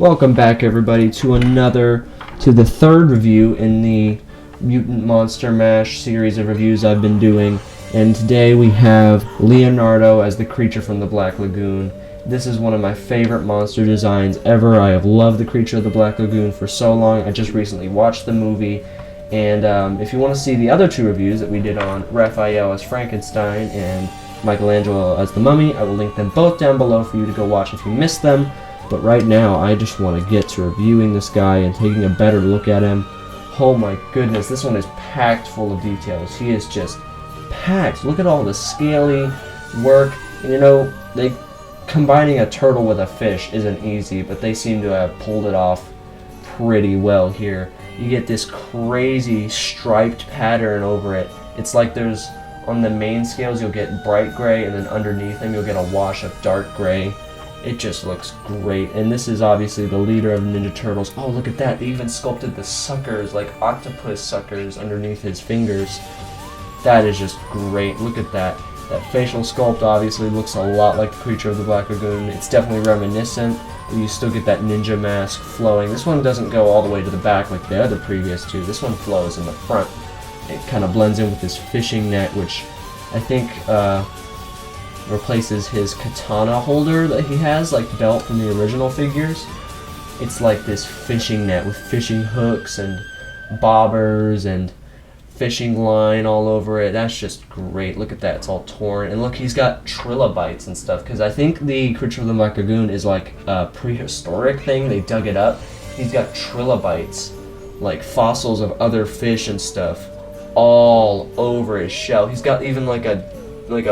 Welcome back, everybody, to the third review in the Mutant Monster Mash series of reviews I've been doing. And today we have Leonardo as the creature from the Black Lagoon. This is one of my favorite monster designs ever. I have loved the creature of the Black Lagoon for so long. I just recently watched the movie. And if you want to see the other two reviews that we did on Raphael as Frankenstein and Michelangelo as the Mummy, I will link them both down below for you to go watch if you missed them. But right now, I just want to get to reviewing this guy and taking a better look at him. Oh my goodness, this one is packed full of details. He is just packed. Look at all the scaly work. And you know, combining a turtle with a fish isn't easy, but they seem to have pulled it off pretty well here. You get this crazy striped pattern over it. It's like there's, on the main scales, you'll get bright gray, and then underneath them you'll get a wash of dark gray. It just looks great, and this is obviously the leader of the Ninja Turtles. Oh, look at that, they even sculpted the suckers, like octopus suckers, underneath his fingers. That is just great. Look at that. That facial sculpt obviously looks a lot like the creature of the Black Lagoon. It's definitely reminiscent, but you still get that ninja mask flowing. This one doesn't go all the way to the back like the other previous two. This one flows in the front. It kind of blends in with this fishing net, which I think replaces his katana holder that he has, like belt from the original figures. It's like this fishing net with fishing hooks and bobbers and fishing line all over it. That's just great. Look at that, it's all torn. And look, he's got trilobites and stuff, because I think the creature of the Black Lagoon is like a prehistoric thing. They dug it up. He's got trilobites, like fossils of other fish and stuff, all over his shell. He's got even like a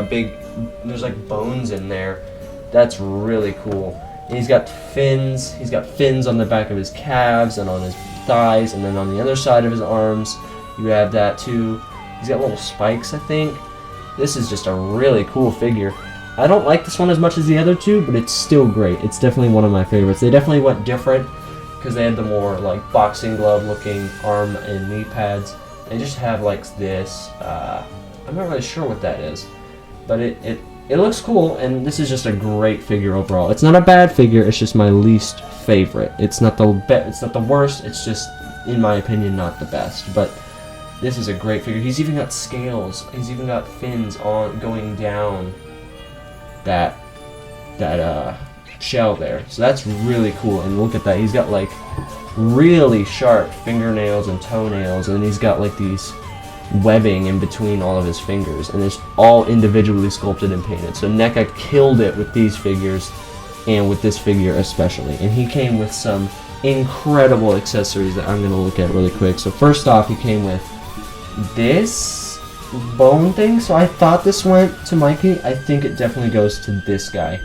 big, there's like bones in there. That's really cool. And he's got fins. He's got fins on the back of his calves and on his thighs, and then on the other side of his arms you have that too. He's got little spikes, I think. This is just a really cool figure. I don't like this one as much as the other two, but it's still great. It's definitely one of my favorites. They definitely went different because they had the more like boxing glove looking arm and knee pads. They just have like this, I'm not really sure what that is, but it looks cool, and this is just a great figure overall. It's not a bad figure, it's just my least favorite. It's not the worst, it's just, in my opinion, not the best. But this is a great figure. He's even got scales. He's even got fins on going down that shell there. So that's really cool. And look at that. He's got like really sharp fingernails and toenails, and then he's got like these webbing in between all of his fingers, and it's all individually sculpted and painted. So NECA killed it with these figures, and with this figure especially. And he came with some incredible accessories that I'm going to look at really quick. So first off, he came with this bone thing. So I thought this went to Mikey. I think it definitely goes to this guy,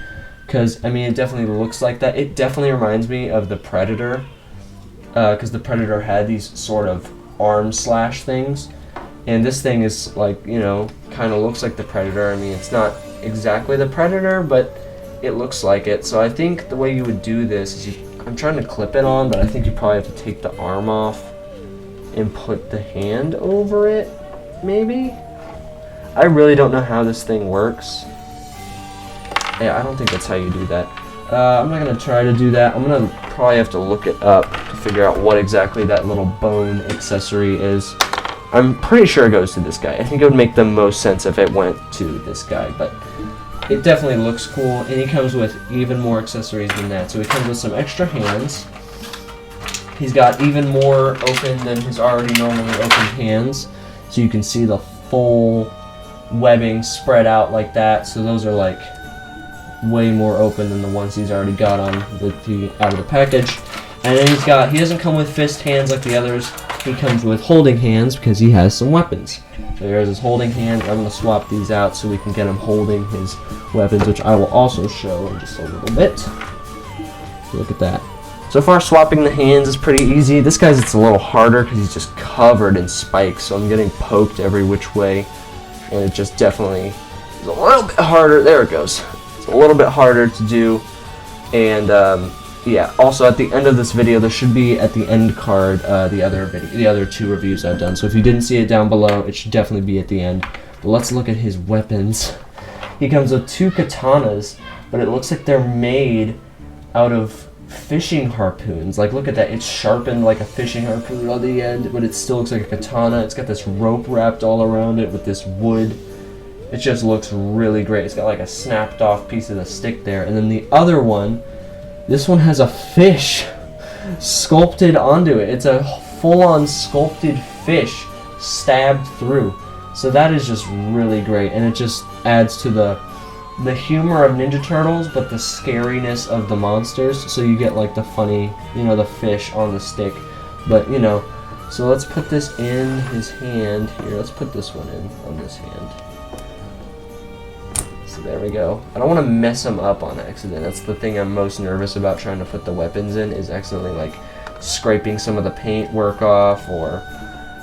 because I mean, it definitely looks like that. It definitely reminds me of the Predator, because the Predator had these sort of arm slash things, and this thing is like, you know, kind of looks like the Predator. I mean, it's not exactly the Predator, but it looks like it. So I think the way you would do this is I'm trying to clip it on, but I think you probably have to take the arm off and put the hand over it, maybe? I really don't know how this thing works. Yeah, I don't think that's how you do that. I'm not going to try to do that. I'm going to probably have to look it up to figure out what exactly that little bone accessory is. I'm pretty sure it goes to this guy. I think it would make the most sense if it went to this guy, but it definitely looks cool, and he comes with even more accessories than that. So he comes with some extra hands. He's got even more open than his already normally open hands, so you can see the full webbing spread out like that. So those are like way more open than the ones he's already got on out of the package. And then he doesn't come with fist hands like the others. He comes with holding hands because he has some weapons. So here's his holding hand. I'm going to swap these out so we can get him holding his weapons, which I will also show in just a little bit. Look at that. So far, swapping the hands is pretty easy. This guy's, it's a little harder because he's just covered in spikes, so I'm getting poked every which way, and it just definitely is a little bit harder. There it goes. It's a little bit harder to do, and yeah. Also, at the end of this video, there should be at the end card the other two reviews I've done. So if you didn't see it down below, it should definitely be at the end. But let's look at his weapons. He comes with two katanas, but it looks like they're made out of fishing harpoons. Like, look at that. It's sharpened like a fishing harpoon on the end, but it still looks like a katana. It's got this rope wrapped all around it with this wood. It just looks really great. It's got like a snapped off piece of the stick there. And then the other one, this one has a fish sculpted onto it. It's a full-on sculpted fish stabbed through. So that is just really great, and it just adds to the humor of Ninja Turtles, but the scariness of the monsters. So you get like the funny, the fish on the stick. But so let's put this in his hand here. Let's put this one in on this hand. So there we go. I don't want to mess him up on accident. That's the thing I'm most nervous about trying to put the weapons in, is accidentally like scraping some of the paint work off or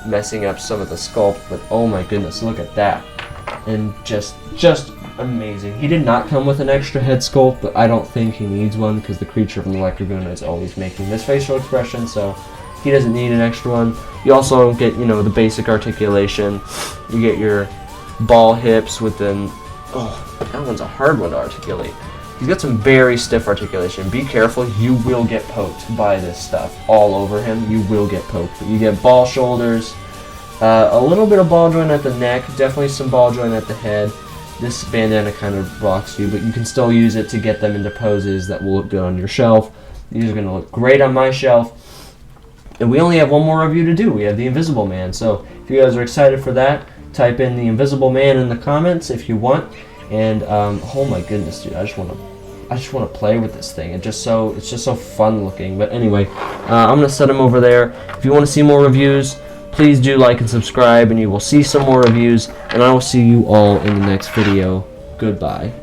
messing up some of the sculpt. But oh my goodness, look at that. And just amazing. He did not come with an extra head sculpt, but I don't think he needs one because the creature from the Black Lagoon is always making this facial expression, so he doesn't need an extra one. You also get, the basic articulation. You get your ball hips with the... Oh, that one's a hard one to articulate. He's got some very stiff articulation. Be careful, you will get poked by this stuff all over him. You will get poked. But you get ball shoulders, a little bit of ball joint at the neck, definitely some ball joint at the head. This bandana kind of blocks you, but you can still use it to get them into poses that will look good on your shelf. These are going to look great on my shelf. And we only have one more review to do. We have the Invisible Man. So if you guys are excited for that, type in the Invisible Man in the comments if you want. And oh my goodness, dude, I just want to play with this thing. It's just so fun looking. But anyway, I'm gonna set him over there. If you want to see more reviews, please do like and subscribe, and you will see some more reviews. And I will see you all in the next video. Goodbye.